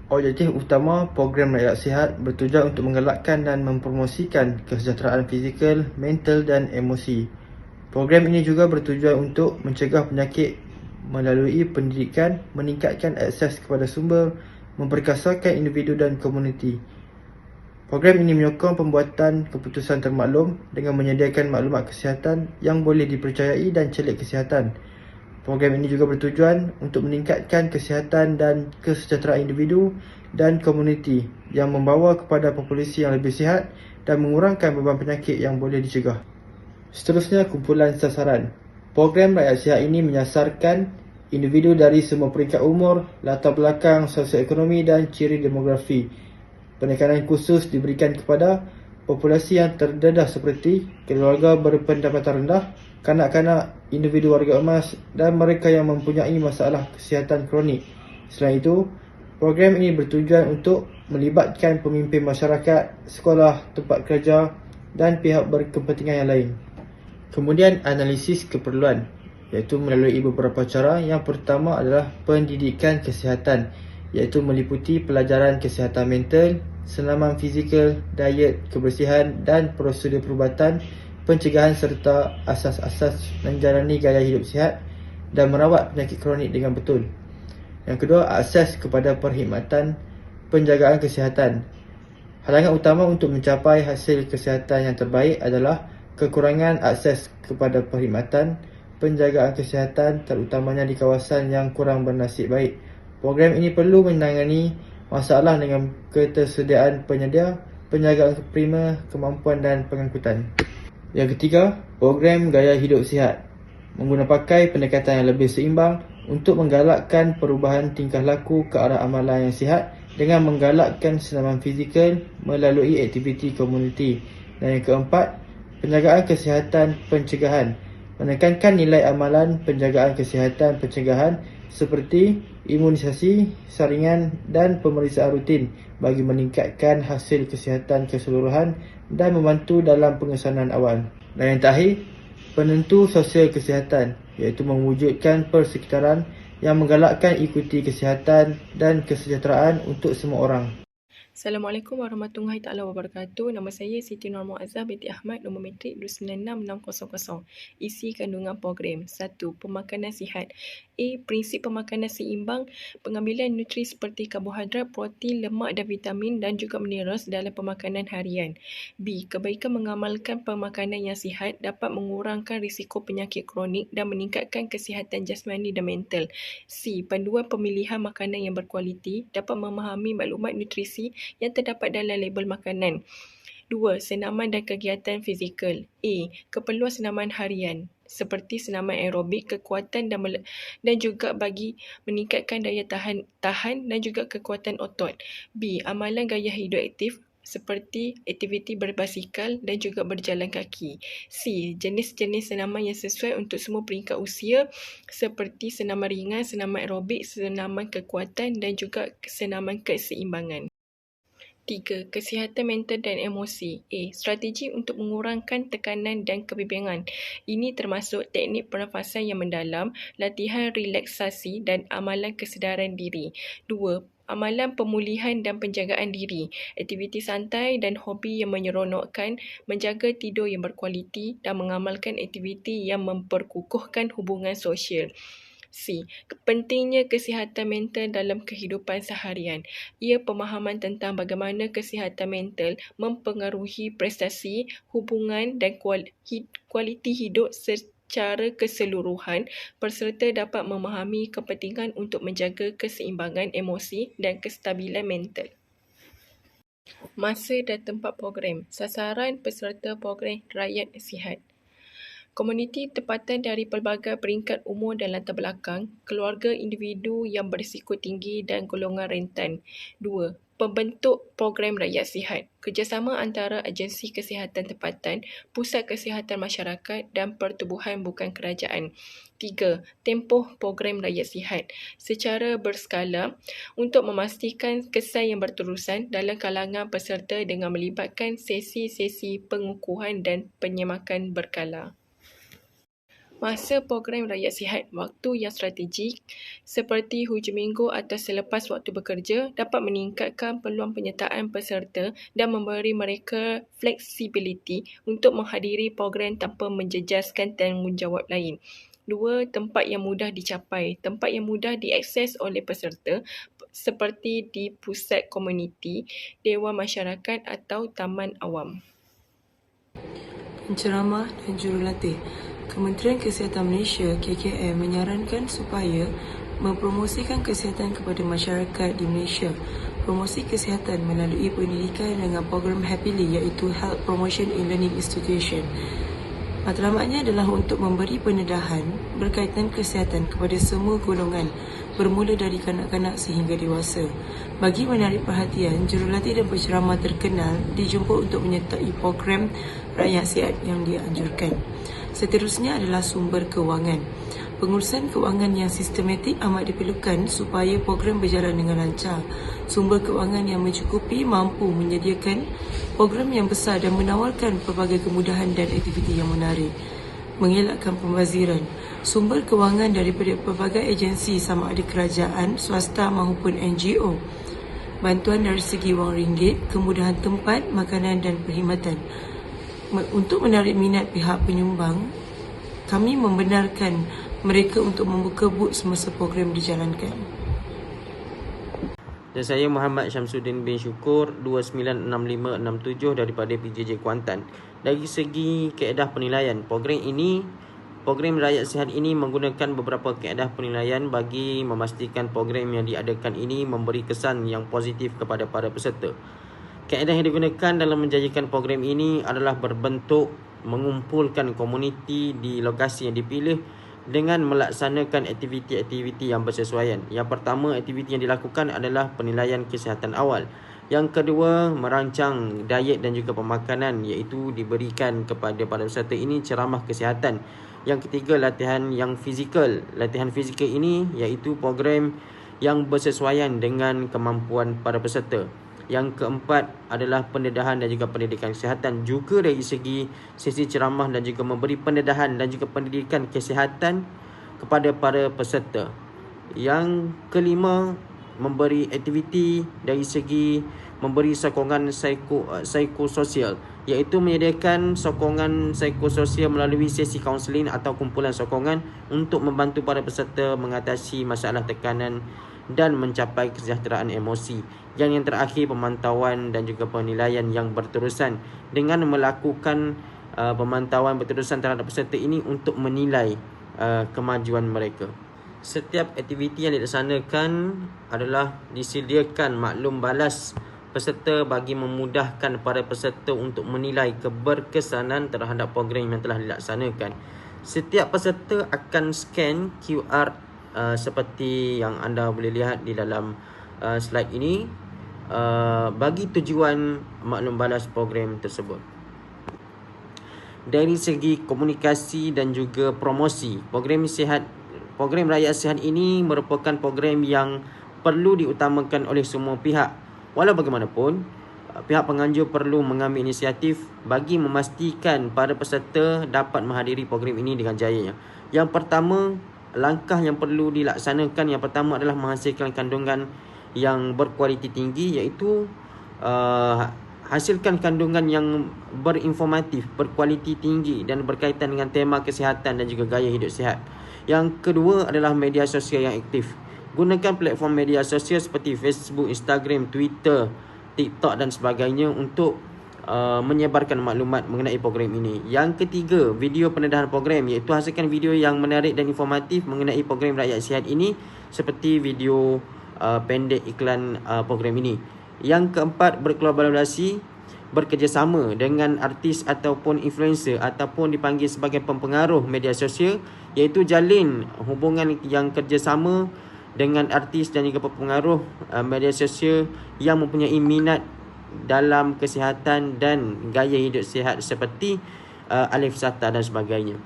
Objektif utama program Rakyat Sihat bertujuan untuk menggalakkan dan mempromosikan kesejahteraan fizikal, mental dan emosi. Program ini juga bertujuan untuk mencegah penyakit melalui pendidikan, meningkatkan akses kepada sumber, memperkasakan individu dan komuniti. Program ini menyokong pembuatan keputusan termaklum dengan menyediakan maklumat kesihatan yang boleh dipercayai dan celik kesihatan. Program ini juga bertujuan untuk meningkatkan kesihatan dan kesejahteraan individu dan komuniti yang membawa kepada populasi yang lebih sihat dan mengurangkan beban penyakit yang boleh dicegah. Seterusnya, kumpulan sasaran. Program Rakyat Sihat ini menyasarkan individu dari semua peringkat umur, latar belakang sosioekonomi dan ciri demografi. Penekanan khusus diberikan kepada populasi yang terdedah seperti keluarga berpendapatan rendah, kanak-kanak, individu warga emas dan mereka yang mempunyai masalah kesihatan kronik. Selain itu, program ini bertujuan untuk melibatkan pemimpin masyarakat, sekolah, tempat kerja dan pihak berkepentingan yang lain. Kemudian analisis keperluan, iaitu melalui beberapa cara. Yang pertama adalah pendidikan kesihatan, iaitu meliputi pelajaran kesihatan mental, senaman fizikal, diet, kebersihan dan prosedur perubatan, pencegahan serta asas-asas menjalani gaya hidup sihat dan merawat penyakit kronik dengan betul. Yang kedua, akses kepada perkhidmatan penjagaan kesihatan. Halangan utama untuk mencapai hasil kesihatan yang terbaik adalah kekurangan akses kepada perkhidmatan penjagaan kesihatan, terutamanya di kawasan yang kurang bernasib baik. Program ini perlu menangani masalah dengan ketersediaan penyedia, penjagaan primer, kemampuan dan pengangkutan. Yang ketiga, program gaya hidup sihat menggunakan pendekatan yang lebih seimbang untuk menggalakkan perubahan tingkah laku ke arah amalan yang sihat dengan menggalakkan senaman fizikal melalui aktiviti komuniti. Dan yang keempat, penjagaan kesihatan pencegahan menekankan nilai amalan penjagaan kesihatan pencegahan seperti imunisasi, saringan dan pemeriksaan rutin bagi meningkatkan hasil kesihatan keseluruhan dan membantu dalam pengesanan awal. Dan yang terakhir, penentu sosial kesihatan, iaitu mewujudkan persekitaran yang menggalakkan ikuti kesihatan dan kesejahteraan untuk semua orang. Assalamualaikum warahmatullahi taala wabarakatuh. Nama saya Siti Nur Muazzah binti Ahmad, nombor matrik 296600. Isi kandungan program. 1. Pemakanan sihat. A. Prinsip pemakanan seimbang, pengambilan nutrisi seperti karbohidrat, protein, lemak dan vitamin dan juga mineral dalam pemakanan harian. B. Kebaikan mengamalkan pemakanan yang sihat dapat mengurangkan risiko penyakit kronik dan meningkatkan kesihatan jasmani dan mental. C. Panduan pemilihan makanan yang berkualiti dapat memahami maklumat nutrisi yang terdapat dalam label makanan. 2. Senaman dan kegiatan fizikal. A. Keperluan senaman harian seperti senaman aerobik, kekuatan dan juga bagi meningkatkan daya tahan dan juga kekuatan otot. B. Amalan gaya hidup aktif seperti aktiviti berbasikal dan juga berjalan kaki. C. Jenis-jenis senaman yang sesuai untuk semua peringkat usia seperti senaman ringan, senaman aerobik, senaman kekuatan dan juga senaman keseimbangan. 3. Kesihatan mental dan emosi. A. Strategi untuk mengurangkan tekanan dan kebimbangan. Ini termasuk teknik pernafasan yang mendalam, latihan relaksasi dan amalan kesedaran diri. 2. Amalan pemulihan dan penjagaan diri, aktiviti santai dan hobi yang menyeronokkan, menjaga tidur yang berkualiti dan mengamalkan aktiviti yang memperkukuhkan hubungan sosial. C. Pentingnya kesihatan mental dalam kehidupan seharian. Ia pemahaman tentang bagaimana kesihatan mental mempengaruhi prestasi, hubungan dan kualiti hidup secara keseluruhan. Peserta dapat memahami kepentingan untuk menjaga keseimbangan emosi dan kestabilan mental. Masa dan tempat program. Sasaran peserta program Rakyat Sihat. Komuniti tempatan dari pelbagai peringkat umur dan latar belakang, keluarga individu yang berisiko tinggi dan golongan rentan. 2. Pembentuk program Rakyat Sihat. Kerjasama antara agensi kesihatan tempatan, pusat kesihatan masyarakat dan pertubuhan bukan kerajaan. 3. Tempoh program Rakyat Sihat secara berskala untuk memastikan kesan yang berterusan dalam kalangan peserta dengan melibatkan sesi-sesi pengukuhan dan penyemakan berkala. Masa program Rakyat Sihat waktu yang strategik seperti hujung minggu atau selepas waktu bekerja dapat meningkatkan peluang penyertaan peserta dan memberi mereka fleksibiliti untuk menghadiri program tanpa menjejaskan tanggungjawab lain. 2. Tempat yang mudah dicapai. Tempat yang mudah diakses oleh peserta seperti di pusat komuniti, dewan masyarakat atau taman awam. Penceramah dan jurulatih. Kementerian Kesihatan Malaysia KKM menyarankan supaya mempromosikan kesihatan kepada masyarakat di Malaysia. Promosi kesihatan melalui pendidikan dengan program Happily iaitu Health Promotion in Learning Institution. Matlamatnya adalah untuk memberi pendedahan berkaitan kesihatan kepada semua golongan bermula dari kanak-kanak sehingga dewasa. Bagi menarik perhatian, jurulatih dan penceramah terkenal dijumpa untuk menyertai program Rakyat Sihat yang dianjurkan. Seterusnya adalah sumber kewangan. Pengurusan kewangan yang sistematik amat diperlukan supaya program berjalan dengan lancar. Sumber kewangan yang mencukupi mampu menyediakan program yang besar dan menawarkan pelbagai kemudahan dan aktiviti yang menarik. Mengelakkan pembaziran. Sumber kewangan daripada pelbagai agensi sama ada kerajaan, swasta maupun NGO. Bantuan dari segi wang ringgit, kemudahan tempat, makanan dan perkhidmatan. Untuk menarik minat pihak penyumbang, kami membenarkan mereka untuk membuka booth semasa program dijalankan. Dan saya Muhammad Syamsuddin bin Syukur 296567 daripada PJJ Kuantan. Dari segi kaedah penilaian, program Rakyat Sihat ini menggunakan beberapa kaedah penilaian bagi memastikan program yang diadakan ini memberi kesan yang positif kepada para peserta. Kaedah yang digunakan dalam menjayakan program ini adalah berbentuk mengumpulkan komuniti di lokasi yang dipilih dengan melaksanakan aktiviti-aktiviti yang bersesuaian. Yang pertama, aktiviti yang dilakukan adalah penilaian kesihatan awal. Yang kedua, merancang diet dan juga pemakanan iaitu diberikan kepada para peserta ini ceramah kesihatan. Yang ketiga, latihan yang fizikal. Latihan fizikal ini iaitu program yang bersesuaian dengan kemampuan para peserta. Yang keempat adalah pendedahan dan juga pendidikan kesihatan juga dari segi sesi ceramah dan juga memberi pendedahan dan juga pendidikan kesihatan kepada para peserta. Yang kelima, memberi aktiviti dari segi memberi sokongan psikososial iaitu menyediakan sokongan psikososial melalui sesi kaunseling atau kumpulan sokongan untuk membantu para peserta mengatasi masalah tekanan dan mencapai kesejahteraan emosi. Yang terakhir, pemantauan dan juga penilaian yang berterusan dengan melakukan pemantauan berterusan terhadap peserta ini untuk menilai kemajuan mereka. Setiap aktiviti yang dilaksanakan adalah disediakan maklum balas peserta bagi memudahkan para peserta untuk menilai keberkesanan terhadap program yang telah dilaksanakan. Setiap peserta akan scan QR seperti yang anda boleh lihat di dalam slide ini bagi tujuan maklum balas program tersebut. Dari segi komunikasi dan juga promosi, program Rakyat Sihat ini merupakan program yang perlu diutamakan oleh semua pihak. Walau bagaimanapun, pihak penganjur perlu mengambil inisiatif bagi memastikan para peserta dapat menghadiri program ini dengan jayanya. Yang pertama, langkah yang perlu dilaksanakan yang pertama adalah menghasilkan kandungan yang berkualiti tinggi iaitu hasilkan kandungan yang berinformatif, berkualiti tinggi dan berkaitan dengan tema kesihatan dan juga gaya hidup sihat. Yang kedua adalah media sosial yang aktif. Gunakan platform media sosial seperti Facebook, Instagram, Twitter, TikTok dan sebagainya untuk menyebarkan maklumat mengenai program ini. Yang ketiga, video pendedahan program iaitu hasilkan video yang menarik dan informatif mengenai program Rakyat Sihat ini seperti video pendek iklan program ini. Yang keempat, berkolaborasi, bekerjasama dengan artis ataupun influencer ataupun dipanggil sebagai pempengaruh media sosial iaitu jalin hubungan yang kerjasama dengan artis dan juga pempengaruh media sosial yang mempunyai minat dalam kesihatan dan gaya hidup sihat seperti alih wisata dan sebagainya.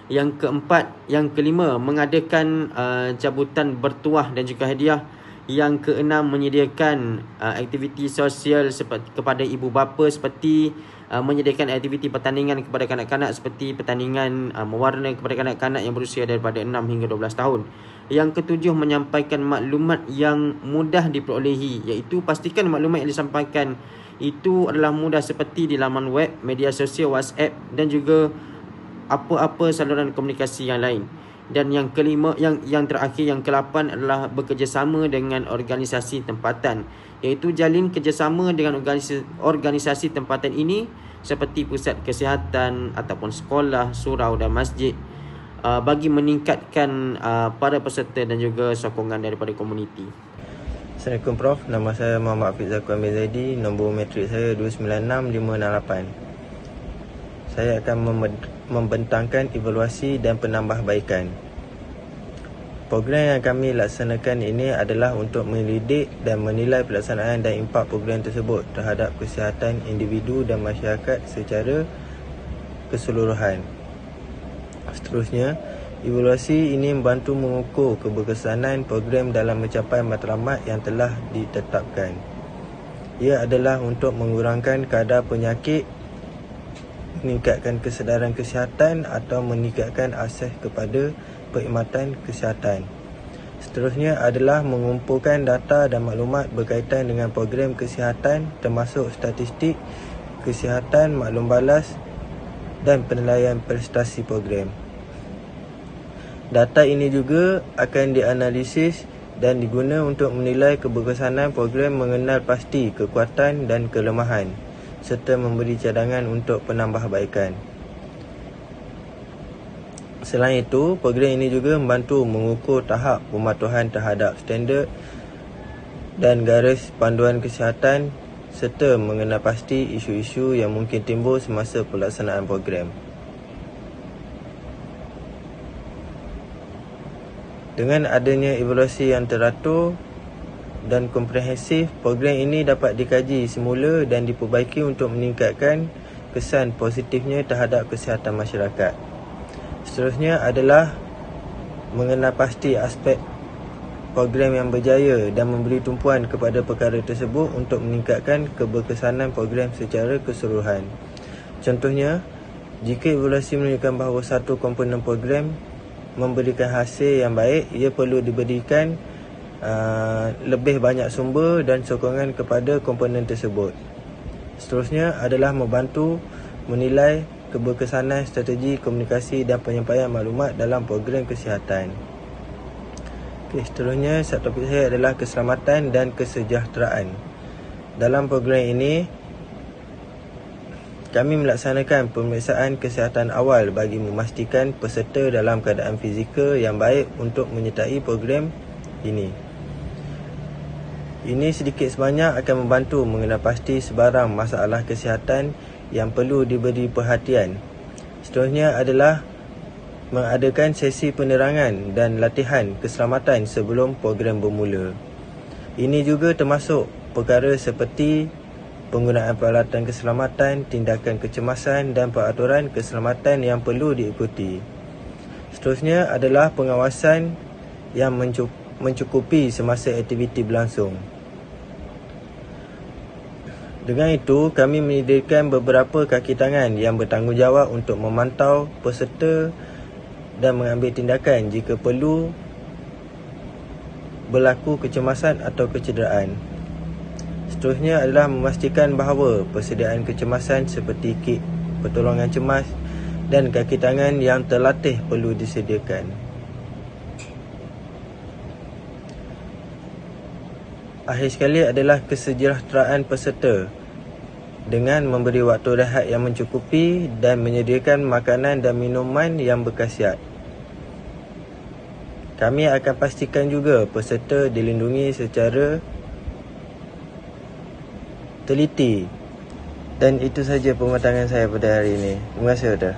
Yang kelima, mengadakan cabutan bertuah dan juga hadiah Yang keenam, menyediakan aktiviti sosial kepada ibu bapa seperti menyediakan aktiviti pertandingan kepada kanak-kanak seperti pertandingan mewarna kepada kanak-kanak yang berusia daripada 6 hingga 12 tahun. Yang ketujuh, menyampaikan maklumat yang mudah diperolehi, iaitu pastikan maklumat yang disampaikan itu adalah mudah seperti di laman web, media sosial, WhatsApp dan juga apa-apa saluran komunikasi yang lain. Dan yang kelima, yang terakhir, yang ke-8 adalah bekerjasama dengan organisasi tempatan, iaitu jalin kerjasama dengan organisasi tempatan ini seperti pusat kesihatan ataupun sekolah, surau dan masjid bagi meningkatkan para peserta dan juga sokongan daripada komuniti. Assalamualaikum Prof. Nama saya Muhammad Hafiz Zakuan bin Zaidi. Nombor matrik saya 296568. Saya akan membentangkan evaluasi dan penambahbaikan. Program yang kami laksanakan ini adalah untuk melidik dan menilai pelaksanaan dan impak program tersebut terhadap kesihatan individu dan masyarakat secara keseluruhan. Seterusnya, evaluasi ini membantu mengukur keberkesanan program dalam mencapai matlamat yang telah ditetapkan. Ia adalah untuk mengurangkan kadar penyakit, meningkatkan kesedaran kesihatan atau meningkatkan akses kepada perkhidmatan kesihatan. Seterusnya adalah mengumpulkan data dan maklumat berkaitan dengan program kesihatan termasuk statistik kesihatan, maklum balas dan penilaian prestasi program. Data ini juga akan dianalisis dan diguna untuk menilai keberkesanan program, mengenal pasti kekuatan dan kelemahan serta memberi cadangan untuk penambahbaikan. Selain itu, program ini juga membantu mengukur tahap pematuhan terhadap standard dan garis panduan kesihatan serta mengenal pasti isu-isu yang mungkin timbul semasa pelaksanaan program. Dengan adanya evaluasi yang teratur dan komprehensif, program ini dapat dikaji semula dan diperbaiki untuk meningkatkan kesan positifnya terhadap kesihatan masyarakat. Seterusnya adalah mengenal pasti aspek program yang berjaya dan memberi tumpuan kepada perkara tersebut untuk meningkatkan keberkesanan program secara keseluruhan. Contohnya, jika evaluasi menunjukkan bahawa satu komponen program memberikan hasil yang baik, ia perlu diberikan lebih banyak sumber dan sokongan kepada komponen tersebut. Seterusnya adalah membantu menilai keberkesanan strategi komunikasi dan penyampaian maklumat dalam program kesihatan. Seterusnya, subtopik saya adalah keselamatan dan kesejahteraan. Dalam program ini, kami melaksanakan pemeriksaan kesihatan awal bagi memastikan peserta dalam keadaan fizikal yang baik untuk menyertai program ini. Ini sedikit sebanyak akan membantu mengenal pasti sebarang masalah kesihatan yang perlu diberi perhatian. Seterusnya adalah mengadakan sesi penerangan dan latihan keselamatan sebelum program bermula. Ini juga termasuk perkara seperti penggunaan peralatan keselamatan, tindakan kecemasan dan peraturan keselamatan yang perlu diikuti. Seterusnya adalah pengawasan yang mencukupi semasa aktiviti berlangsung. Dengan itu, kami menyediakan beberapa kaki tangan yang bertanggungjawab untuk memantau peserta dan mengambil tindakan jika perlu berlaku kecemasan atau kecederaan. Seterusnya adalah memastikan bahawa persediaan kecemasan seperti kit pertolongan cemas dan kaki tangan yang terlatih perlu disediakan. Akhir sekali adalah kesejahteraan peserta dengan memberi waktu rehat yang mencukupi dan menyediakan makanan dan minuman yang berkhasiat. Kami akan pastikan juga peserta dilindungi secara teliti. Dan itu saja pematangan saya pada hari ini. Terima kasih, Doktor.